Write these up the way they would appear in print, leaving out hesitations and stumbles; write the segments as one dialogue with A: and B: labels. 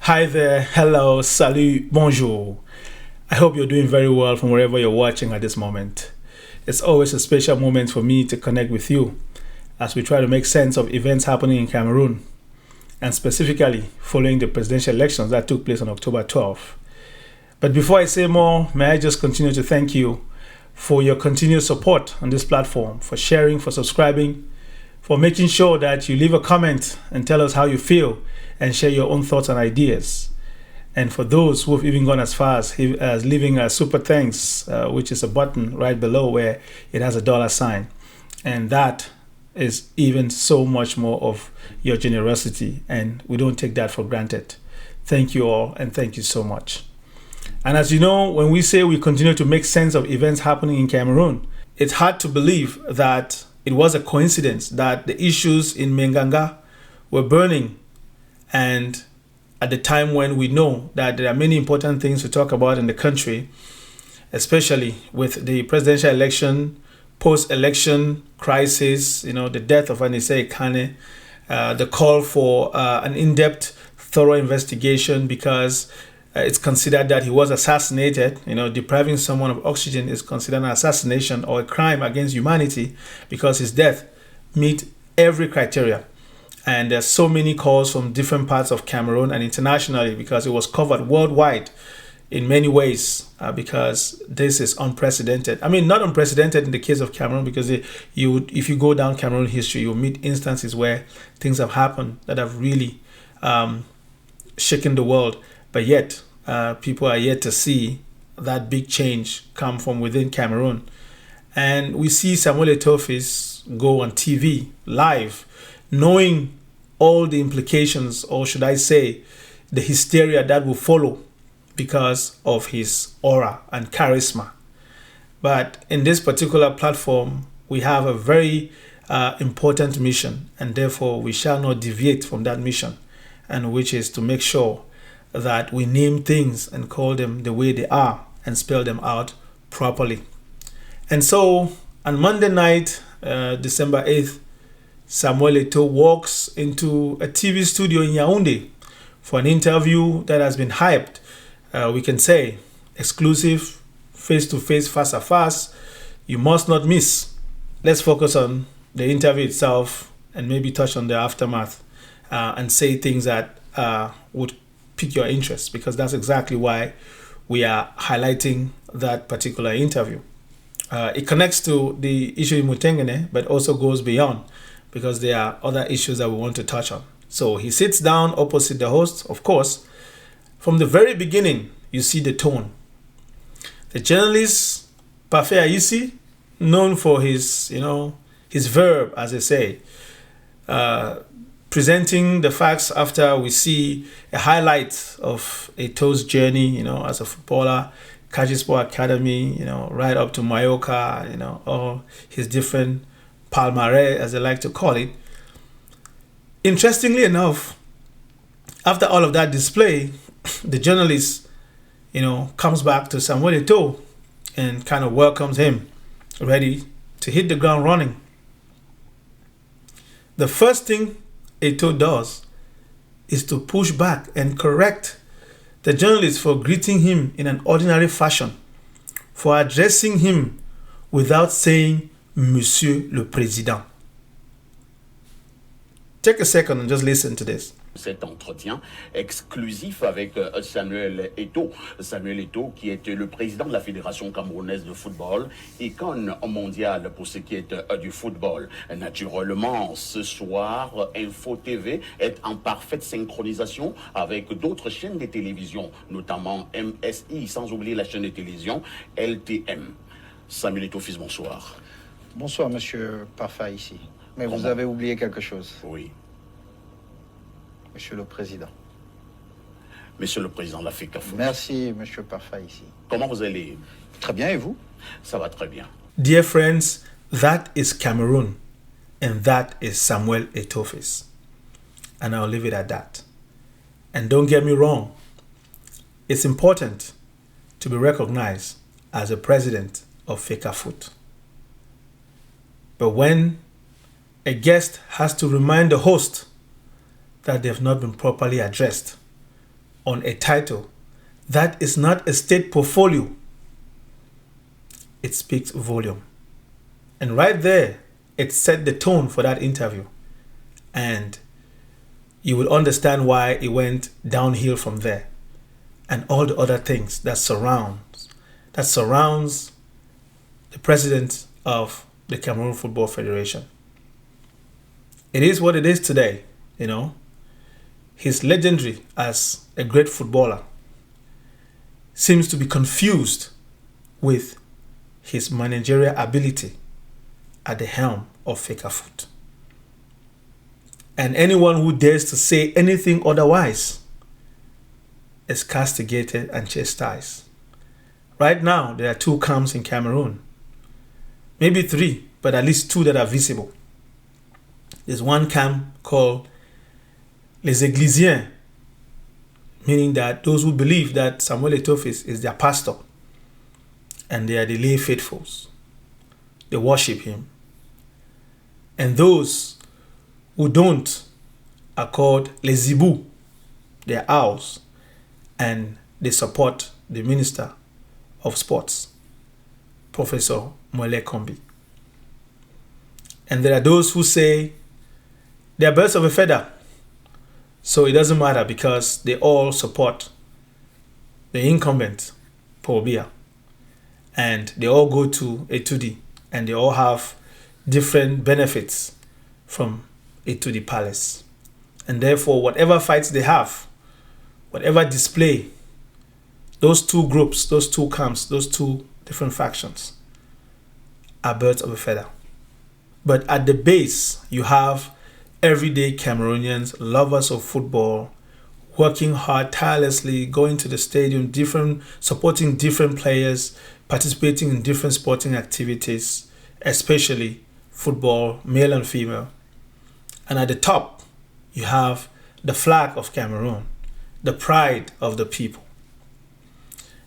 A: Hi there, hello, salut, bonjour. I hope you're doing very well from wherever you're watching at this moment. It's always a special moment for me to connect with you as we try to make sense of events happening in Cameroon, and specifically following the presidential elections that took place on October 12th. But before I say more, may I just continue to thank you for your continued support on this platform, for sharing, for subscribing, for making sure that you leave a comment and tell us how you feel and share your own thoughts and ideas. And for those who have even gone as far as leaving a super thanks, which is a button right below where it has a $sign. And that is even so much more of your generosity, and we don't take that for granted. Thank you all, and thank you so much. And as you know, when we say we continue to make sense of events happening in Cameroon, it's hard to believe that it was a coincidence that the issues in Menganga were burning, and at the time when we know that there are many important things to talk about in the country, especially with the presidential election, post-election crisis, the death of Anise Kane, the call for an in-depth, thorough investigation because it's considered that he was assassinated. Depriving someone of oxygen is considered an assassination or a crime against humanity because his death meets every criteria. And there's so many calls from different parts of Cameroon and internationally because it was covered worldwide in many ways because this is unprecedented. I mean, not unprecedented in the case of Cameroon because if you go down Cameroon history, you'll meet instances where things have happened that have really shaken the world. But yet, people are yet to see that big change come from within Cameroon. And we see Samuel Eto'o go on TV live, knowing all the implications, or should I say, the hysteria that will follow because of his aura and charisma. But in this particular platform, we have a very important mission, and therefore we shall not deviate from that mission, and which is to make sure that we name things and call them the way they are and spell them out properly. And so on Monday night, December 8th, Samuel Eto'o walks into a TV studio in Yaoundé for an interview that has been hyped. We can say exclusive, face-to-face, face-à-face. You must not miss. Let's focus on the interview itself and maybe touch on the aftermath and say things that would pique your interest, because that's exactly why we are highlighting that particular interview. It connects to the issue in Mutengene, but also goes beyond, because there are other issues that we want to touch on. So he sits down opposite the host. Of course, from the very beginning, you see the tone. The journalist, Parfait Aïssi, known for his verb, as they say, presenting the facts after we see a highlight of Eto'o's journey, as a footballer, Kajispor Academy, right up to Mallorca, all his different palmarès, as they like to call it. Interestingly enough, after all of that display, the journalist, comes back to Samuel Eto'o and kind of welcomes him, ready to hit the ground running. The first thing Eto'o does is to push back and correct the journalist for greeting him in an ordinary fashion, for addressing him without saying Monsieur le Président. Take a second and just listen to this.
B: Cet entretien exclusif avec Samuel Eto'o. Samuel Eto'o qui est le président de la Fédération camerounaise de football, icône mondiale pour ce qui est du football. Naturellement, ce soir, Info TV est en parfaite synchronisation avec d'autres chaînes de télévision, notamment MSI, sans oublier la chaîne de télévision LTM. Samuel Eto'o, fils, bonsoir.
C: Bonsoir, monsieur Parfait ici. Mais vous avez oublié quelque chose.
B: Oui.
C: Monsieur le Président.
B: Monsieur le Président de la Fecafoot.
C: Merci, monsieur Parfait ici.
B: Comment vous allez?
C: Très bien, et vous?
B: Ça va très bien.
A: Dear friends, that is Cameroon, and that is Samuel Eto'o. And I'll leave it at that. And don't get me wrong, it's important to be recognized as a president of Fecafoot. But when a guest has to remind the host that they've not been properly addressed, on a title that is not a state portfolio, it speaks volume. And right there, it set the tone for that interview. And you will understand why it went downhill from there. And all the other things that surrounds the president of the Cameroon Football Federation. It is what it is today, you know. He's legendary as a great footballer. Seems to be confused with his managerial ability at the helm of Fecafoot. And anyone who dares to say anything otherwise is castigated and chastised. Right now, there are 2 camps in Cameroon. Maybe 3, but at least 2 that are visible. There's one camp called Les Eglisiens, meaning that those who believe that Samuel Eto'o is their pastor, and they are the lay faithfuls. They worship him. And those who don't are called Les Zibou, they are owls, and they support the Minister of Sports, Professor Moele Kombi. And there are those who say they are birds of a feather. So it doesn't matter because they all support the incumbent, Paul Biya. And they all go to Eto'o and they all have different benefits from Eto'o Palace. And therefore, whatever fights they have, whatever display, those 2 groups, those 2 camps, those 2 different factions are birds of a feather. But at the base, you have everyday Cameroonians, lovers of football, working hard, tirelessly, going to the stadium, supporting different players, participating in different sporting activities, especially football, male and female. And at the top, you have the flag of Cameroon, the pride of the people.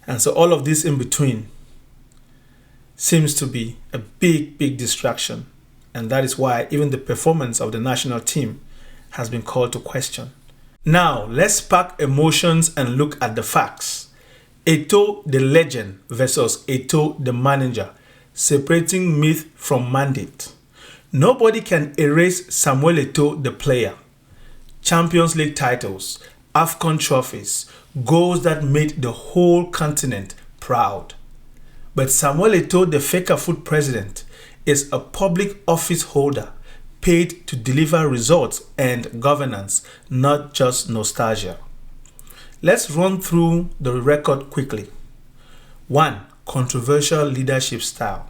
A: And so all of this in between seems to be a big, big distraction. And that is why even the performance of the national team has been called to question. Now, let's park emotions and look at the facts. Eto'o the legend versus Eto'o the manager, separating myth from mandate. Nobody can erase Samuel Eto'o the player. Champions League titles, AFCON trophies, goals that made the whole continent proud. But Samuel Eto'o the Fecafoot president is a public office holder paid to deliver results and governance, not just nostalgia. Let's run through the record quickly. 1. Controversial leadership style.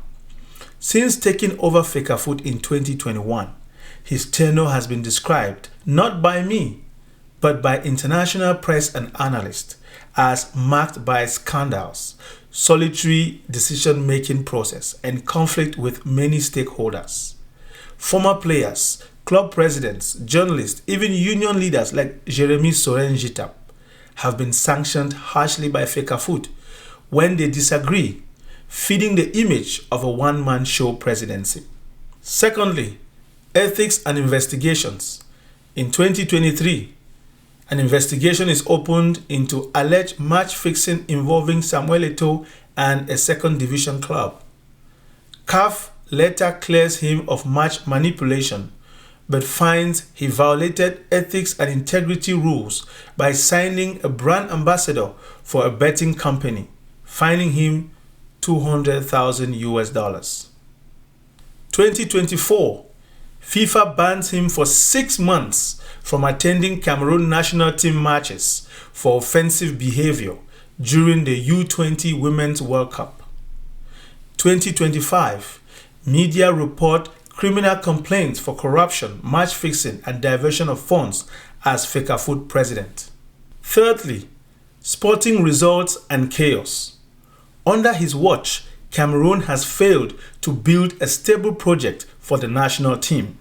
A: Since taking over Fecafoot in 2021, his tenure has been described, not by me, but by international press and analysts, as marked by scandals, solitary decision-making process, and conflict with many stakeholders. Former players, club presidents, journalists, even union leaders like Jeremy Soren-Jitap have been sanctioned harshly by Fecafoot when they disagree, feeding the image of a one-man show presidency. Secondly, ethics and investigations. In 2023, an investigation is opened into alleged match fixing involving Samuel Eto'o and a second division club. CAF later clears him of match manipulation, but finds he violated ethics and integrity rules by signing a brand ambassador for a betting company, fining him $200,000. 2024, FIFA bans him for 6 months from attending Cameroon national team matches for offensive behavior during the U20 Women's World Cup. 2025, media report criminal complaints for corruption, match fixing, and diversion of funds as Fecafoot president. Thirdly, sporting results and chaos. Under his watch, Cameroon has failed to build a stable project for the national team.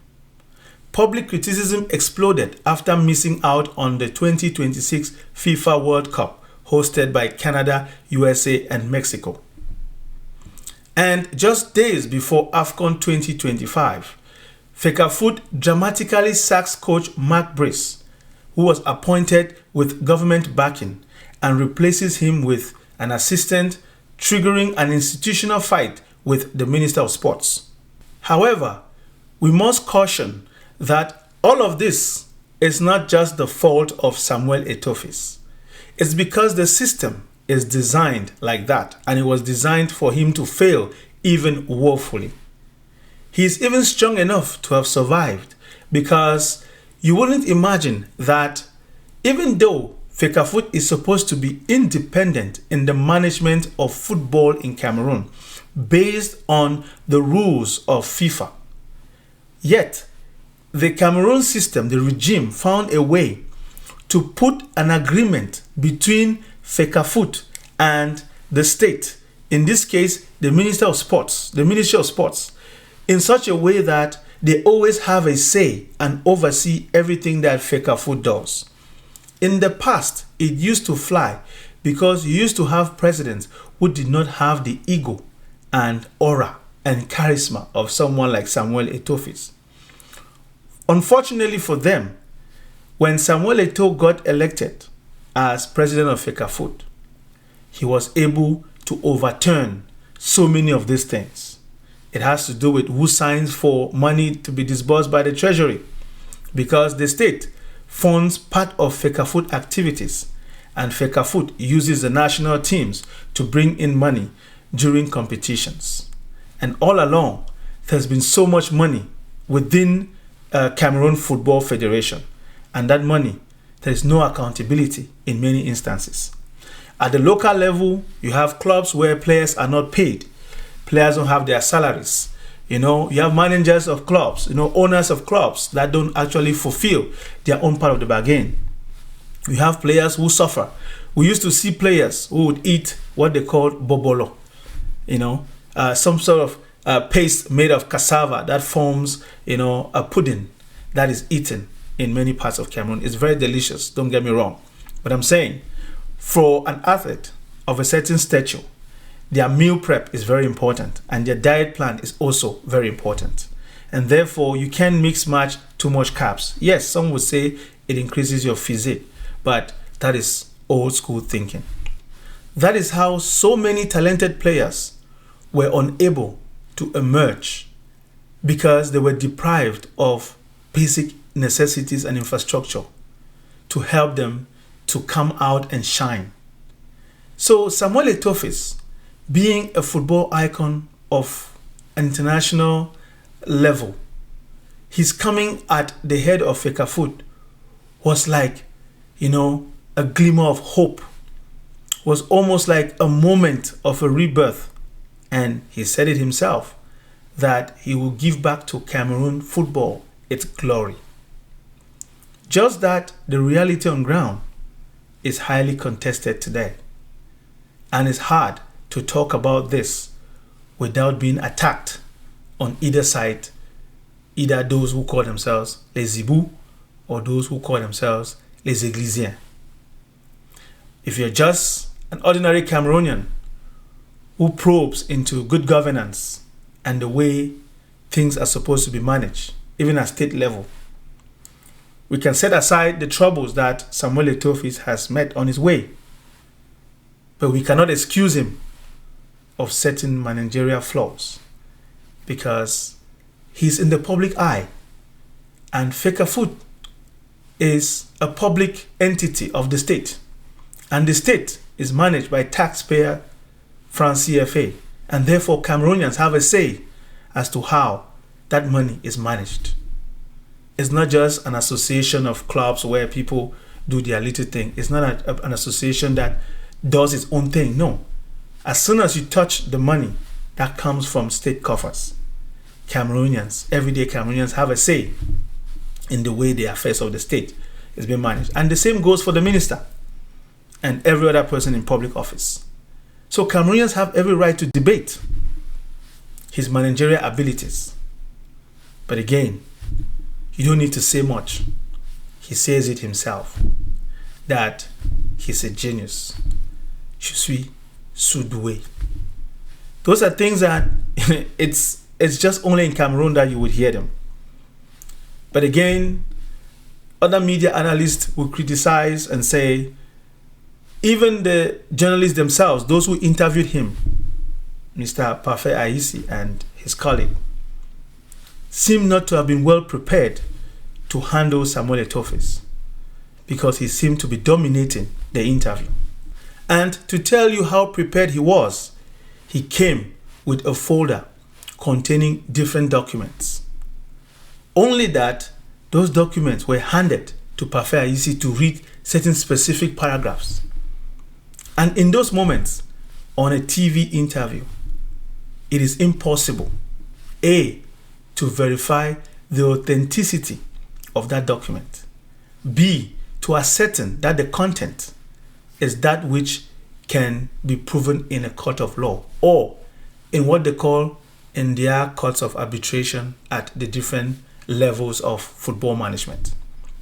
A: Public criticism exploded after missing out on the 2026 FIFA World Cup hosted by Canada, USA, and Mexico. And just days before AFCON 2025, Fecafoot dramatically sacks coach Mark Brice, who was appointed with government backing and replaces him with an assistant, triggering an institutional fight with the Minister of Sports. However, we must caution that all of this is not just the fault of Samuel Eto'o. It's because the system is designed like that, and it was designed for him to fail even woefully. He is even strong enough to have survived, because you wouldn't imagine that even though Fecafoot is supposed to be independent in the management of football in Cameroon based on the rules of FIFA, yet the Cameroon system, the regime, found a way to put an agreement between Fecafoot and the state, in this case the Minister of Sports, the Ministry of Sports, in such a way that they always have a say and oversee everything that Fecafoot does. In the past, it used to fly because you used to have presidents who did not have the ego and aura and charisma of someone like Samuel Eto'o. Unfortunately for them, when Samuel Eto'o got elected as president of Fecafoot, he was able to overturn so many of these things. It has to do with who signs for money to be disbursed by the treasury, because the state funds part of Fecafoot activities, and Fecafoot uses the national teams to bring in money during competitions. And all along, there's been so much money within Cameroon Football Federation, and that money, there is no accountability in many instances. At the local level, you have clubs where players are not paid. Players don't have their salaries. You have managers of clubs, owners of clubs that don't actually fulfill their own part of the bargain. You have players who suffer. We used to see players who would eat what they called bobolo, some sort of paste made of cassava that forms, a pudding that is eaten in many parts of Cameroon. It's very delicious, don't get me wrong. But I'm saying, for an athlete of a certain stature, their meal prep is very important, and their diet plan is also very important. And therefore, you can't mix match too much carbs. Yes, some would say it increases your physique, but that is old school thinking. That is how so many talented players were unable to emerge, because they were deprived of basic necessities and infrastructure to help them to come out and shine. So Samuel Eto'o, being a football icon of an international level, his coming at the head of Fecafoot was like, a glimmer of hope, was almost like a moment of a rebirth. And he said it himself, that he will give back to Cameroon football its glory. Just that the reality on ground is highly contested today. And it's hard to talk about this without being attacked on either side, either those who call themselves les Zibou or those who call themselves les Églisiens. If you're just an ordinary Cameroonian who probes into good governance and the way things are supposed to be managed, even at state level, we can set aside the troubles that Samuel Eto'o has met on his way. But we cannot excuse him of certain managerial flaws, because he's in the public eye, and Fecafoot is a public entity of the state, and the state is managed by taxpayer France CFA, and therefore Cameroonians have a say as to how that money is managed. It's not just an association of clubs where people do their little thing. It's not an association that does its own thing. No. As soon as you touch the money that comes from state coffers, Cameroonians, everyday Cameroonians, have a say in the way the affairs of the state is being managed. And the same goes for the minister and every other person in public office. So Cameroonians have every right to debate his managerial abilities. But again, you don't need to say much. He says it himself, that he's a genius. Je suis sous-doué. Those are things that it's just only in Cameroon that you would hear them. But again, other media analysts will criticize and say, even the journalists themselves, those who interviewed him, Mr. Parfait Aïssi and his colleague, seem not to have been well prepared to handle Samuel Eto'o because he seemed to be dominating the interview. And to tell you how prepared he was, he came with a folder containing different documents. Only that those documents were handed to Parfait Aïssi to read certain specific paragraphs. And in those moments, on a TV interview, it is impossible, A, to verify the authenticity of that document, B, to ascertain that the content is that which can be proven in a court of law or in what they call in their courts of arbitration at the different levels of football management.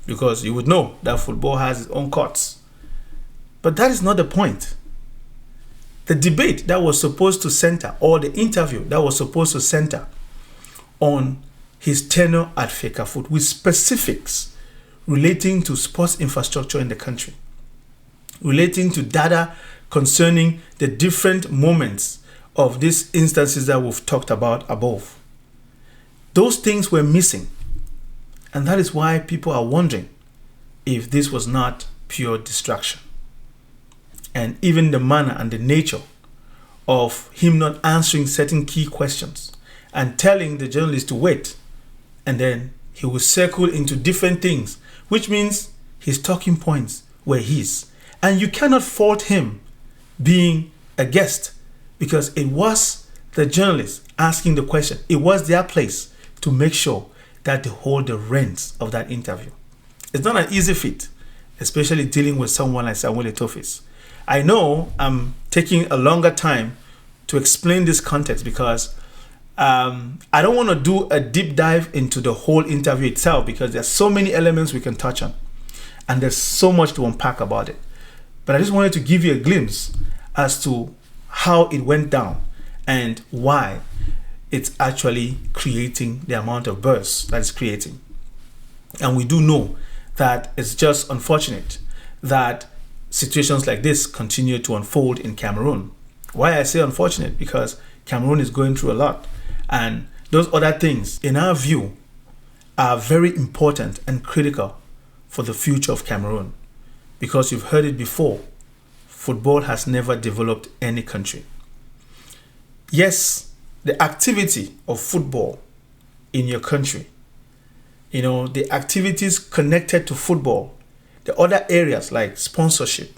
A: Because you would know that football has its own courts. But that is not the point. The debate that was supposed to center, or the interview that was supposed to center on his tenure at Fecafoot with specifics relating to sports infrastructure in the country, relating to data concerning the different moments of these instances that we've talked about above. Those things were missing. And that is why people are wondering if this was not pure distraction. And even the manner and the nature of him not answering certain key questions and telling the journalist to wait, and then he will circle into different things, which means his talking points were his. And you cannot fault him being a guest because it was the journalist asking the question. It was their place to make sure that they hold the reins of that interview. It's not an easy feat, especially dealing with someone like Samuel Eto'o. I know I'm taking a longer time to explain this context because I don't want to do a deep dive into the whole interview itself because there's so many elements we can touch on and there's so much to unpack about it. But I just wanted to give you a glimpse as to how it went down and why it's actually creating the amount of buzz that it's creating. And we do know that it's just unfortunate that situations like this continue to unfold in Cameroon. Why I say unfortunate? Because Cameroon is going through a lot. And those other things, in our view, are very important and critical for the future of Cameroon. Because you've heard it before, football has never developed any country. Yes, the activity of football in your country, the activities connected to football, the other areas like sponsorship,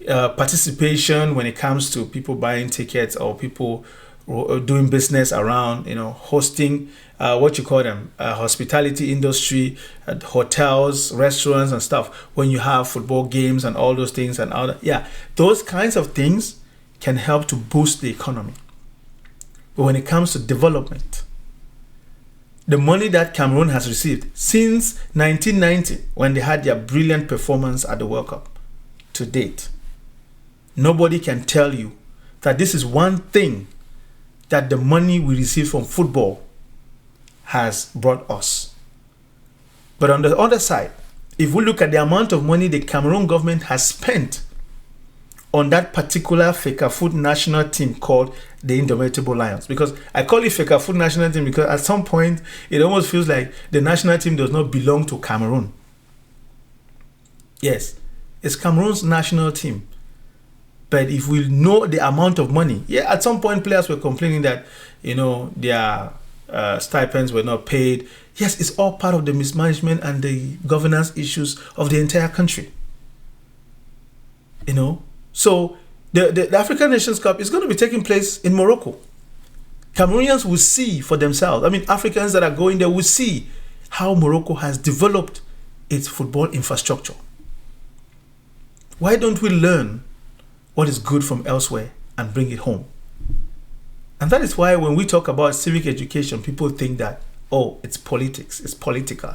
A: participation when it comes to people buying tickets or people doing business around, hosting, hospitality industry, hotels, restaurants and stuff, when you have football games and all those things and all that. Those kinds of things can help to boost the economy. But when it comes to development, the money that Cameroon has received since 1990, when they had their brilliant performance at the World Cup, to date, nobody can tell you that this is one thing that the money we receive from football has brought us. But on the other side, if we look at the amount of money the Cameroon government has spent on that particular Fecafoot national team called the Indomitable Lions, because I call it Fecafoot national team because at some point it almost feels like the national team does not belong to Cameroon. Yes, it's Cameroon's national team. But if we know the amount of money, at some point players were complaining that, their stipends were not paid. Yes, it's all part of the mismanagement and the governance issues of the entire country. So the African Nations Cup is going to be taking place in Morocco. Cameroonians will see for themselves. Africans that are going there will see how Morocco has developed its football infrastructure. Why don't we learn what is good from elsewhere and bring it home? And that is why when we talk about civic education, people think that, it's politics, it's political.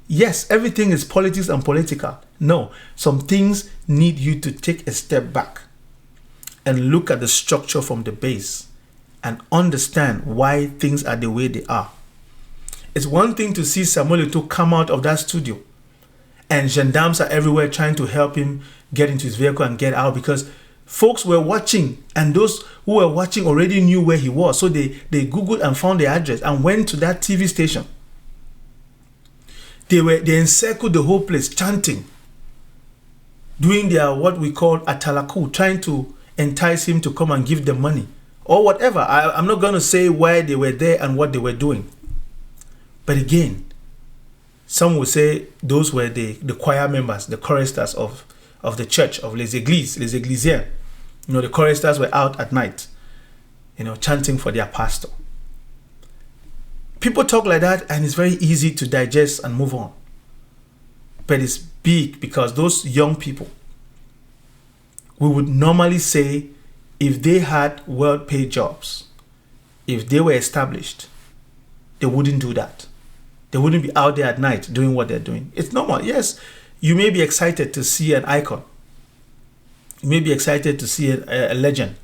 A: Yes, everything is politics and political. No, some things need you to take a step back and look at the structure from the base and understand why things are the way they are. It's one thing to see Samuel Eto'o come out of that studio and gendarmes are everywhere trying to help him get into his vehicle and get out, because folks were watching, and those who were watching already knew where he was. So they Googled and found the address and went to that TV station. They encircled the whole place, chanting, doing their what we call atalaku, trying to entice him to come and give them money or whatever. I'm not going to say why they were there and what they were doing. But again, some would say those were the choir members, the choristers of the church, of les Ecclésiens. The choristers were out at night, chanting for their pastor. People talk like that and it's very easy to digest and move on. But it's big, because those young people, we would normally say, if they had well-paid jobs, if they were established, they wouldn't do that. They wouldn't be out there at night doing what they're doing. It's normal. Yes, you may be excited to see an icon. You may be excited to see a legend.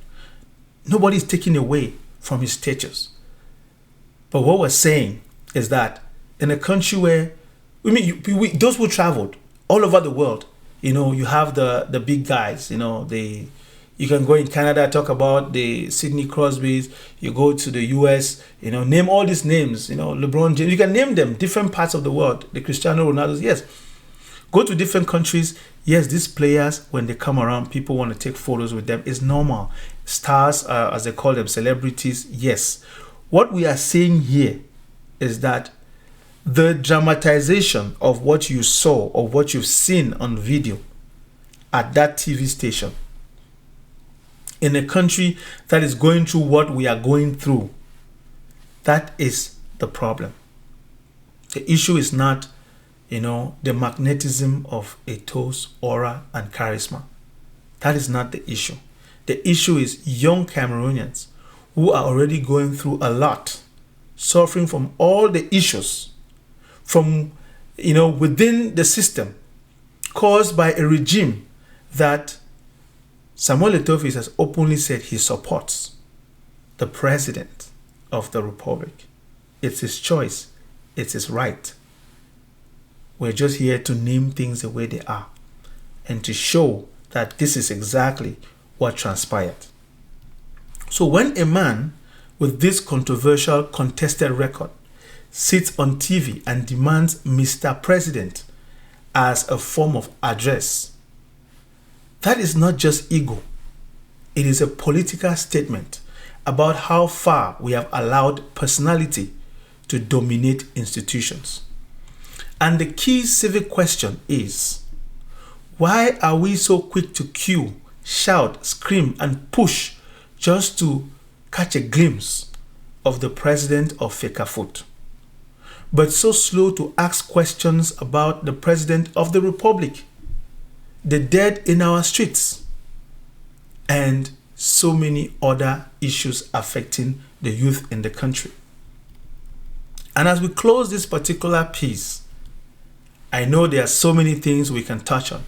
A: Nobody is taking away from his status. But what we're saying is that in a country where, those who traveled all over the world, you have the big guys, you can go in Canada, talk about the Sidney Crosbys, you go to the US, name all these names, LeBron James, you can name them, different parts of the world, the Cristiano Ronaldos, yes. Go to different countries, yes, these players, when they come around, people want to take photos with them, it's normal. Stars, as they call them, celebrities, yes. What we are saying here is that the dramatization of what you saw or what you've seen on video at that TV station in a country that is going through what we are going through, that is the problem. The issue is not, the magnetism of Eto'o's aura and charisma. That is not the issue. The issue is young Cameroonians who are already going through a lot, suffering from all the issues from, within the system caused by a regime that Samuel Eto'o has openly said he supports, the president of the republic. It's his choice. It's his right. We're just here to name things the way they are and to show that this is exactly what transpired. So when a man with this controversial, contested record sits on TV and demands Mr. President as a form of address, that is not just ego. It is a political statement about how far we have allowed personality to dominate institutions. And the key civic question is, why are we so quick to queue, shout, scream, and push just to catch a glimpse of the president of Fecafoot, but so slow to ask questions about the president of the republic, the dead in our streets, and so many other issues affecting the youth in the country? And as we close this particular piece, I know there are so many things we can touch on,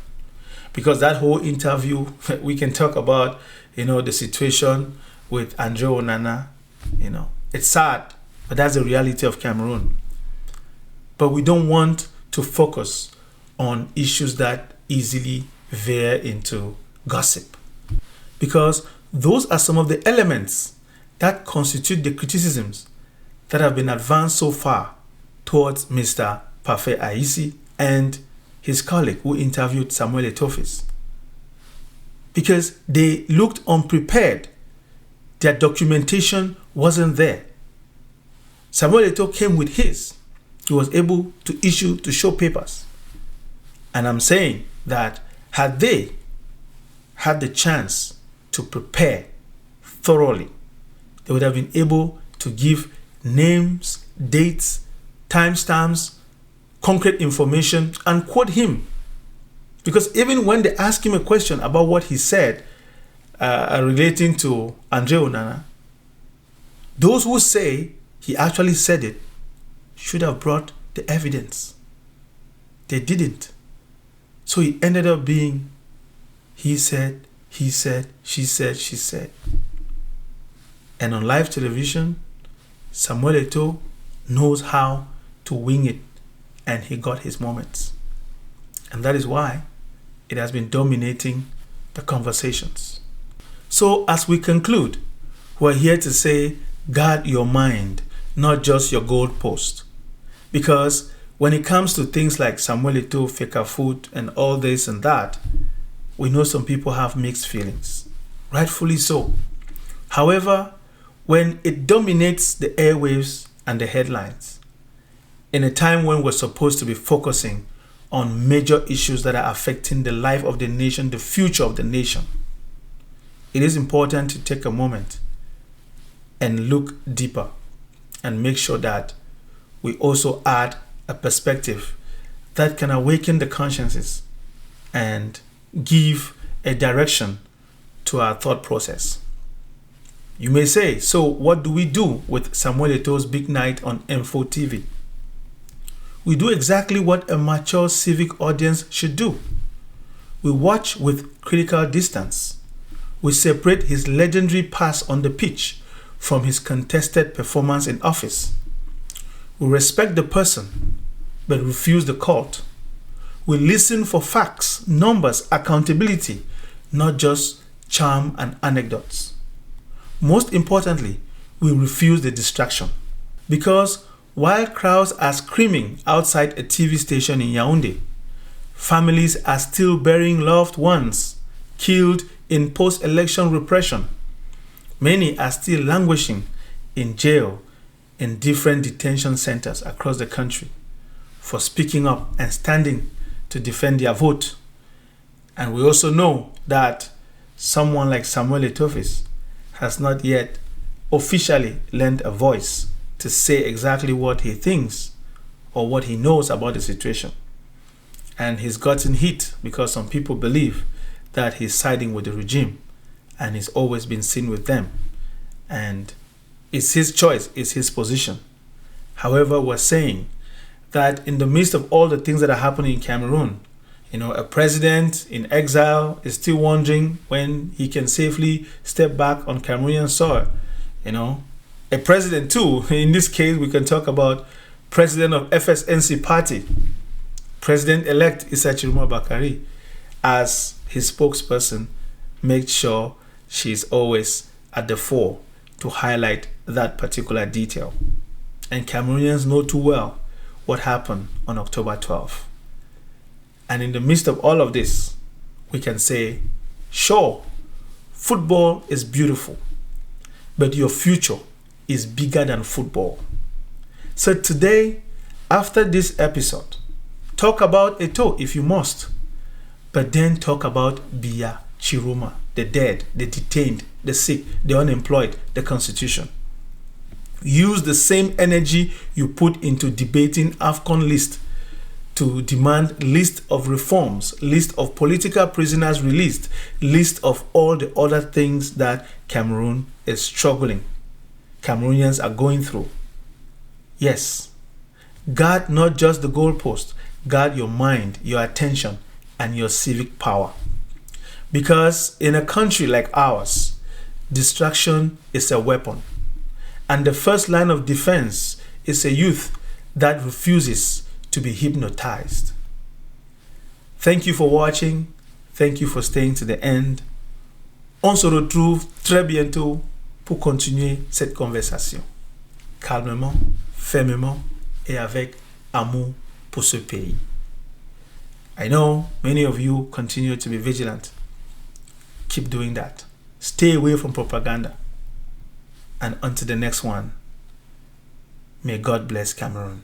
A: because that whole interview, we can talk about, the situation with Andre Onana. It's sad, but that's the reality of Cameroon. But we don't want to focus on issues that easily veer into gossip, because those are some of the elements that constitute the criticisms that have been advanced so far towards Mr. Parfait Aïssi and his colleague who interviewed Samuel Eto'o, because they looked unprepared. Their documentation wasn't there. Samuel Eto'o came with his. He was able to show papers. And I'm saying that had they had the chance to prepare thoroughly, they would have been able to give names, dates, timestamps, concrete information, and quote him. Because even when they ask him a question about what he said relating to Andre Onana, those who say he actually said it should have brought the evidence. They didn't. So it ended up being he said, she said. And on live television, Samuel Eto'o knows how to wing it, and he got his moments. And that is why it has been dominating the conversations. So as we conclude, we're here to say, guard your mind, not just your goalpost. Because when it comes to things like Samuel Eto'o, Fecafoot, and all this and that, we know some people have mixed feelings. Rightfully so. However, when it dominates the airwaves and the headlines, in a time when we're supposed to be focusing on major issues that are affecting the life of the nation, the future of the nation, it is important to take a moment and look deeper and make sure that we also add a perspective that can awaken the consciences and give a direction to our thought process. You may say, so what do we do with Samuel Eto'o's big night on Info TV? We do exactly what a mature civic audience should do. We watch with critical distance. We separate his legendary pass on the pitch from his contested performance in office. We respect the person, but refuse the cult. We listen for facts, numbers, accountability, not just charm and anecdotes. Most importantly, we refuse the distraction. Because while crowds are screaming outside a TV station in Yaoundé, families are still burying loved ones killed in post-election repression. Many are still languishing in jail in different detention centers across the country for speaking up and standing to defend their vote. And we also know that someone like Samuel Eto'o has not yet officially lent a voice to say exactly what he thinks or what he knows about the situation. And he's gotten heat because some people believe that he's siding with the regime and he's always been seen with them. And it's his choice, it's his position. However, we're saying that in the midst of all the things that are happening in Cameroon, a president in exile is still wondering when he can safely step back on Cameroonian soil. A president too, in this case, we can talk about president of FSNC party, President-elect Issa Chiroma Bakari, as his spokesperson, make sure she's always at the fore to highlight that particular detail. And Cameroonians know too well what happened on October 12th. And in the midst of all of this, we can say, sure, football is beautiful, but your future is bigger than football. So today, after this episode, talk about Eto'o if you must, but then talk about Biya, Chiroma, the dead, the detained, the sick, the unemployed, the constitution. Use the same energy you put into debating AFCON list to demand list of reforms, list of political prisoners released, list of all the other things that Cameroon is struggling, Cameroonians are going through. Yes, guard not just the goalpost, guard your mind, your attention, and your civic power. Because in a country like ours, distraction is a weapon. And the first line of defense is a youth that refuses to be hypnotized. Thank you for watching. Thank you for staying to the end. On se retrouve très bientôt pour continuer cette conversation. Calmement, fermement et avec amour pour ce pays. I know many of you continue to be vigilant. Keep doing that. Stay away from propaganda. And until the next one, may God bless Cameroon.